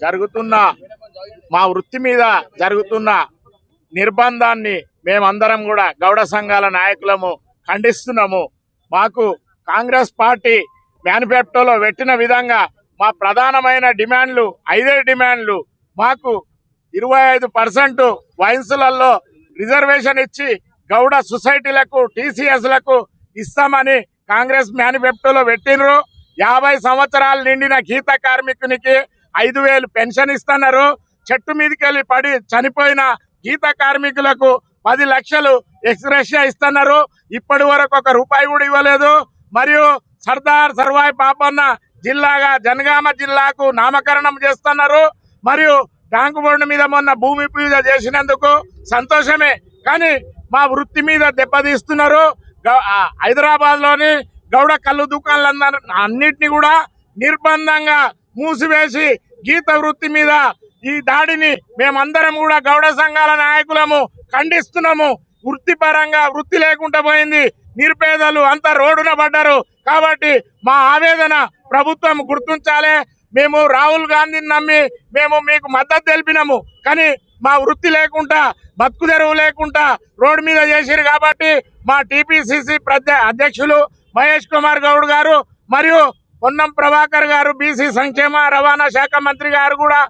జరుగుతున్న మా వృత్తి మీద జరుగుతున్న నిర్బంధాన్ని మేమందరం కూడా గౌడ సంఘాల నాయకులము ఖండిస్తున్నాము. మాకు కాంగ్రెస్ పార్టీ మేనిఫెస్టోలో పెట్టిన విధంగా మా ప్రధానమైన డిమాండ్లు 5 డిమాండ్లు. మాకు 25% వైన్సులలో రిజర్వేషన్ ఇచ్చి గౌడ సొసైటీలకు టీసీఎస్లకు ఇస్తామని కాంగ్రెస్ మేనిఫెస్టోలో పెట్టినరు. 50 సంవత్సరాలు నిండిన గీత కార్మికునికి 5,000 పెన్షన్ ఇస్తున్నారు. చెట్టు మీదకెళ్ళి పడి చనిపోయిన గీత కార్మికులకు 10 లక్షలు ఎక్స్‌గ్రేషియా ఇస్తున్నారు. ఇప్పటి వరకు 1 రూపాయి కూడా ఇవ్వలేదు. మరియు సర్దార్ సర్వాయి పాపన్న జిల్లాగా జనగామ జిల్లాకు నామకరణం చేస్తున్నారు. మరియు ట్యాంకు బోర్డు మీద మొన్న భూమి పూజ చేసినందుకు సంతోషమే, కానీ మా వృత్తి మీద దెబ్బతీస్తున్నారు. హైదరాబాద్ లోని గౌడ కళ్ళు దుకాణాలు అన్నిటిని కూడా నిర్బంధంగా మూసివేసి గీత వృత్తి మీద ఈ దాడిని మేమందరం కూడా గౌడ సంఘాల నాయకులము ఖండిస్తున్నాము. వృత్తిపరంగా వృత్తి లేకుండా పోయింది. నిరుపేదలు అంతా రోడ్డున పడ్డారు. కాబట్టి మా ఆవేదన ప్రభుత్వం గుర్తించాలి. మేము రాహుల్ గాంధీని నమ్మి మేము మీకు మద్దతు తెలిపినాము, కానీ మా వృత్తి లేకుండా బతుకు తెరువు లేకుండా రోడ్డు మీద చేసిరు. కాబట్టి మా టీపీసీసీ అధ్యక్షులు మహేష్ కుమార్ గౌడ్ గారు మరియు పొన్నం ప్రభాకర్ గారు బీసీ సంక్షేమ రవాణా శాఖ మంత్రి గారు కూడా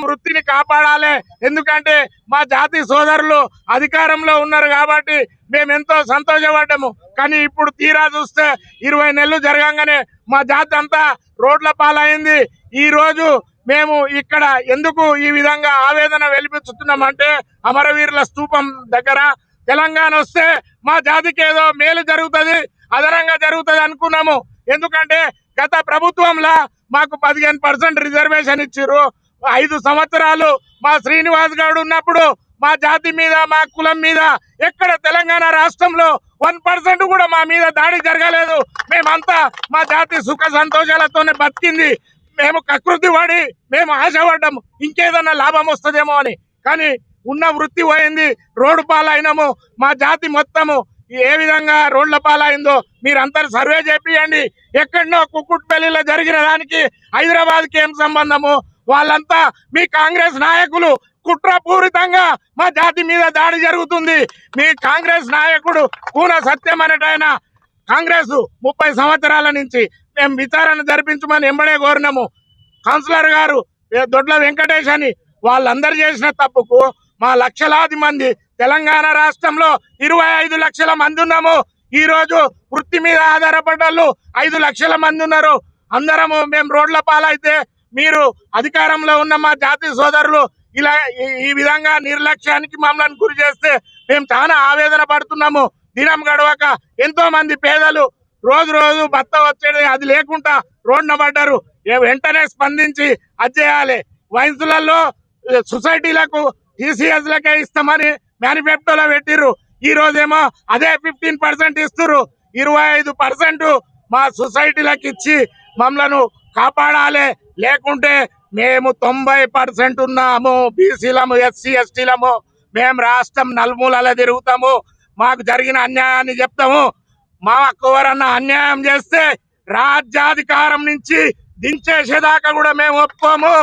వృత్తిని కాపాడాలి. ఎందుకంటే మా జాతి సోదరులు అధికారంలో ఉన్నారు కాబట్టి మేము ఎంతో సంతోషపడ్డాము. కానీ ఇప్పుడు తీరా చూస్తే 20 నెలలు జరగంగానే మా జాతి అంతా రోడ్ల పాలైంది. ఈ రోజు మేము ఇక్కడ ఎందుకు ఈ విధంగా ఆవేదన వెలిపిస్తున్నామంటే అమరవీరుల స్తూపం దగ్గర తెలంగాణ వస్తే మా జాతికి ఏదో మేలు జరుగుతుంది, అదనంగా జరుగుతుంది అనుకున్నాము. ఎందుకంటే గత ప్రభుత్వంలో మాకు 15% రిజర్వేషన్ ఇచ్చిర్రు. 5 సంవత్సరాలు మా శ్రీనివాస్ గౌడ్ ఉన్నప్పుడు మా జాతి మీద మా కులం మీద ఎక్కడ తెలంగాణ రాష్ట్రంలో 1% కూడా మా మీద దాడి జరగలేదు. మేమంతా మా జాతి సుఖ సంతోషాలతోనే బతికింది. మేము కకృతి పడి మేము ఆశపడ్డాము ఇంకేదన్నా లాభం వస్తుందేమో అని, కానీ ఉన్న వృత్తి పోయింది. రోడ్డు పాలైనము. మా జాతి మొత్తము ఏ విధంగా రోడ్ల పాలైందో మీరందరూ సర్వే చేపియండి. ఎక్కడనో కుక్కుట్పల్లిలో జరిగిన దానికి హైదరాబాద్కి ఏం సంబంధము? వాళ్ళంతా మీ కాంగ్రెస్ నాయకులు కుట్రపూరితంగా మా జాతి మీద దాడి జరుగుతుంది. మీ కాంగ్రెస్ నాయకుడు కూన సత్యం అనేటైన కాంగ్రెస్ 30 సంవత్సరాల నుంచి మేము విచారణ జరిపించమని ఎంబడే కోరినాము. కౌన్సిలర్ గారు దొడ్ల వెంకటేష్ అని వాళ్ళందరూ చేసిన తప్పుకు మా లక్షలాది మంది తెలంగాణ రాష్ట్రంలో 25 లక్షల మంది ఉన్నాము. ఈ రోజు వృత్తి మీద ఆధారపడ్డ 5 లక్షల మంది ఉన్నారు. అందరము మేము రోడ్ల పాలైతే మీరు అధికారంలో ఉన్న మా జాతి సోదరులు ఇలా ఈ విధంగా నిర్లక్ష్యానికి మమ్మల్ని గురి చేస్తే మేము చాలా ఆవేదన పడుతున్నాము. దినం గడవక ఎంతో మంది పేదలు రోజు భర్త వచ్చేది అది లేకుండా రోడ్డున పడ్డారు. వెంటనే స్పందించి అది చేయాలి. వైన్సులలో సొసైటీలకు టీసీఎస్లకే ఇస్తామని మేనిఫెస్టోలో పెట్టిర్రు. ఈ రోజేమో అదే 15% ఇస్తున్నారు. 25% మా సొసైటీలకు ఇచ్చి మమ్మల్ని కాపాడాలి. లేకుంటే మేము 90% ఉన్నాము. బీసీలము, ఎస్సీ ఎస్టీలము. మేము రాష్ట్రం నలుమూలలా తిరుగుతాము. మాకు జరిగిన అన్యాయాన్ని చెప్తాము. మాకు ఎవరన్నా అన్యాయం చేస్తే రాజ్యాధికారం నుంచి దించేసేదాకా కూడా మేము ఒప్పుకోము.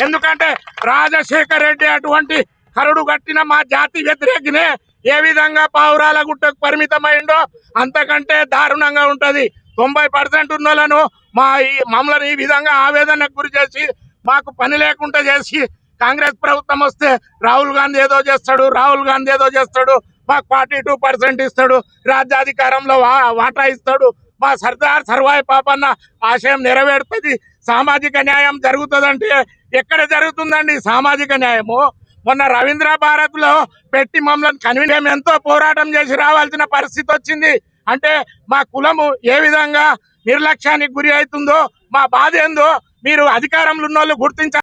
ఎందుకంటే రాజశేఖర్ రెడ్డి అటువంటి కరుడు కట్టిన మా జాతి వ్యతిరేకినే ఏ విధంగా పావురాల గుట్టకు పరిమితమైండో అంతకంటే దారుణంగా ఉంటది. 90% ఉన్నోళ్ళను మమ్మల్ని ఈ విధంగా ఆవేదనకు గురి చేసి మాకు పని లేకుండా చేసి కాంగ్రెస్ ప్రభుత్వం వస్తే రాహుల్ గాంధీ ఏదో చేస్తాడు, మాకు 42% ఇస్తాడు, రాజ్యాధికారంలో వాటా ఇస్తాడు, మా సర్దార్ సర్వాయి పాపన్న ఆశయం నెరవేరుతుంది, సామాజిక న్యాయం జరుగుతుందంటే ఎక్కడ జరుగుతుందండి సామాజిక న్యాయము? మొన్న రవీంద్ర భారత్ లో పెట్టి మమ్మల్ని కన్వీనర్ ఎంతో పోరాటం చేసి రావాల్సిన పరిస్థితి వచ్చింది. అంటే మా కులము ఏ విధంగా నిర్లక్ష్యానికి గురి అవుతుందో, మా బాధ ఏందో మీరు అధికారంలో ఉన్న వాళ్ళు గుర్తించాలి.